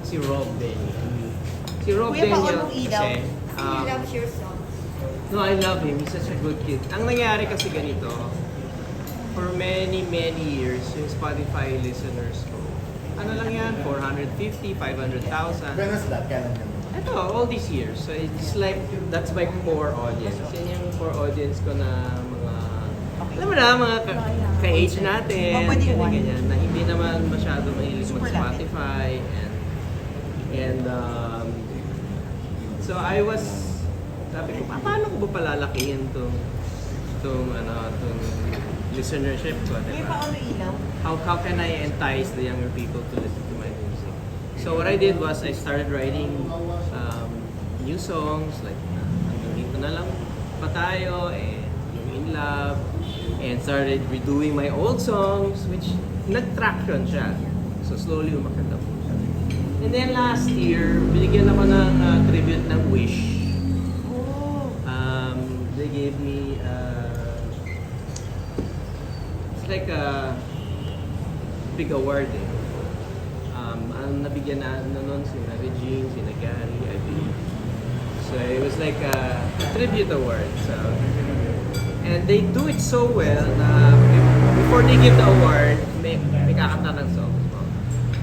si Rob Daniel. Si Rob Kuya Paolo Daniel Ilaw, kasi, he loves your songs. no, I love him. He's such a good kid. Ang nangyari kasi ganito, for many years, yung Spotify listeners ko, ano lang yan, 450, 500,000. When was that? Kailan yun? Ito, all these years. So it's like, that's my core audience. Yan yung core audience ko na mga, alam mo na, mga ka-age natin, ganyan, na hindi naman masyado mahilig mag-Spotify. And so I was, sabi ko, paano ko ba palalakihin tong listenership ko, Kuya diba? Paolo Ilaw. How can I entice the younger people to listen to my music? So what I did was I started writing new songs like hanggang dito na lang pa tayo and yung In Love and started redoing my old songs which nag-traction siya. So slowly umakit na po siya. And then last year, binigyan ako ng tribute ng Wish. Oh. They gave me it's like a big award eh. Ang nabigyan na noon sina Regine, sina Gary, I believe. So it was like a tribute award. So, and they do it so well na before they give the award, may kakanta ng songs mo.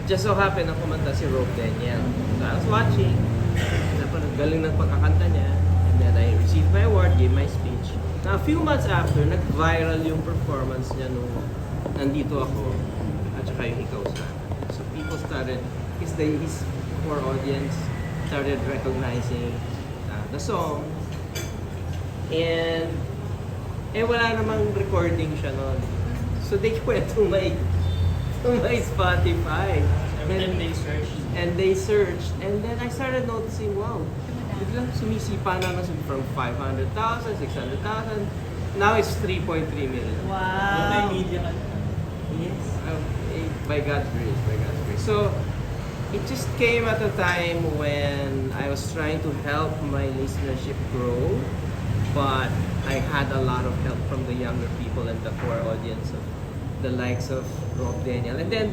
Just so happened na kumanta si Rob Daniel. So I was watching, galing ng pagkakanta niya, and then I received my award, gave my speech. Now, a few months after, nag-viral yung performance niya nung nandito ako, at saka yung Ikaw Sa Akin. So people started, his core audience started recognizing the song. And wala namang recording siya noon. So they went to my Spotify. And they searched. And then I started noticing, wow, biglang sumisipa na from 500,000, 600,000. Now it's 3.3 million. Wow. Yes. By God's grace, by God's grace. So, it just came at a time when I was trying to help my listenership grow, but I had a lot of help from the younger people and the core audience of the likes of Rob Daniel. And then,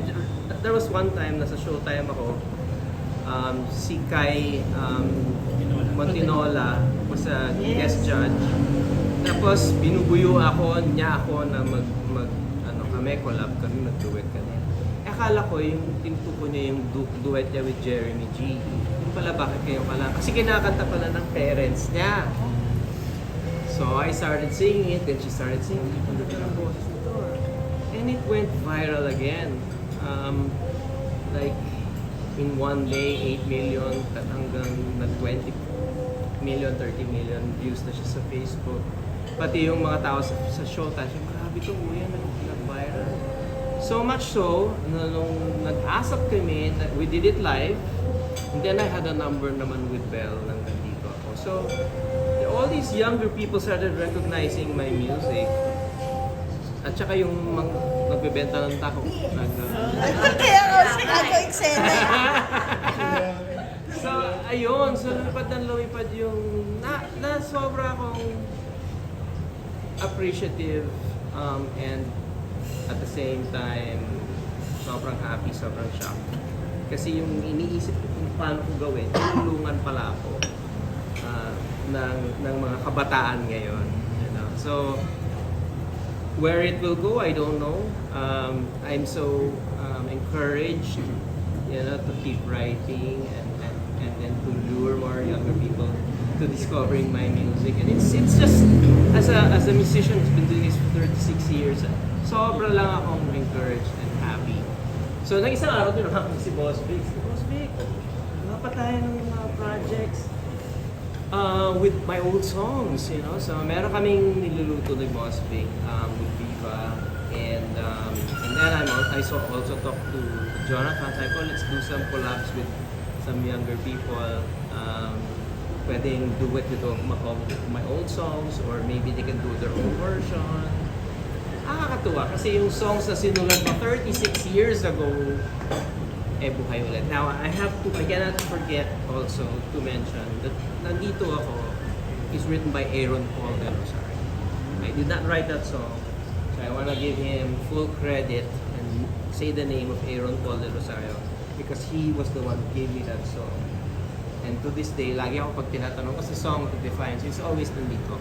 there was one time, nasa showtime ako, si Kai Montinola was a guest judge. Tapos, binubuyo niya ako na collab kami, mag-duet kami. Akala ko yung tinutuko niya yung duet niya with Jeremy G. Yung pala, bakit kayo pala? Kasi kinakanta pala ng parents niya. So I started singing it, then she started singing it. Ang ganda ng boses nito. And it went viral again. Like, in one day, 8 million, hanggang nag-20 million, 30 million views na siya sa Facebook. Pati yung mga tao sa showtime, grabe ito, kuya, nag-viral. So much so, nung nag-asap kami, we did it live, and then I had a number naman with Belle nang nandito ako. So, all these younger people started recognizing my music. At saka yung nagbebenta ng taho. Kaya ako eksena. So, ayun. So, lumipad yung na sobra akong appreciative and at the same time sobrang happy, sobrang shocked. Kasi yung iniisip ko kung paano ko gawin, tulungan pala ako ng mga kabataan ngayon. You know? So, where it will go, I don't know. I'm so encouraged, to keep writing and then to lure more younger people to discovering my music. And it's just as a musician who's been doing this for 36 years, sobra lang akong encouraged and happy. So, nang isang araw din ako si Boss Vic. Boss Vic, pa tayo ng mga projects with my old songs, So, meron kaming niluluto ni Boss Vic with Viva. And then I also talked to Jonathan. Sabi ko, let's do some collabs with some younger people. Pwedeng duet with my old songs or maybe they can do their own version. Nakakatuwa kasi yung songs na sinulat mo 36 years ago, buhay ulit. Now, I cannot forget also to mention that Nandito Ako is written by Aaron Paul de Rosario. I did not write that song, so I want to give him full credit and say the name of Aaron Paul de Rosario. because he was the one who gave me that song. And to this day, lagi ako pag tinatanong kasi song that defines, it's always nandito.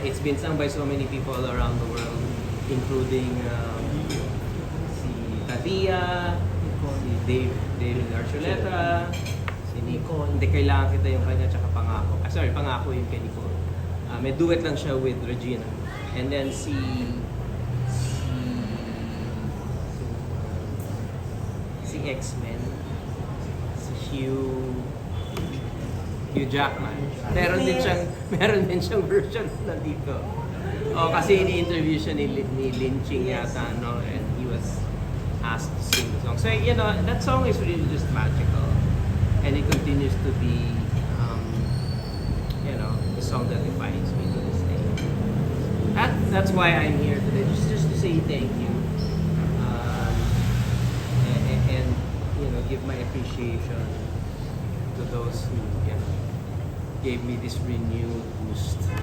It's been sung by so many people around the world, including si Tadia, si David Archuleta, si Nicole. Hindi kailangan kita yung kanya, tsaka Pangako. Pangako yung kay Nicole. May duet lang siya with Regina. And then si X-Men, si Hugh Jackman. Meron din siyang version nandito. Oh, kasi ini-interview siya ni Lin Ching yata, no? And he was asked to sing the song. So, that song is really just magical. And it continues to be, the song that defines me to this day. That's why I'm here today, just to say thank you. And give my appreciation to those who, gave me this renewed boost.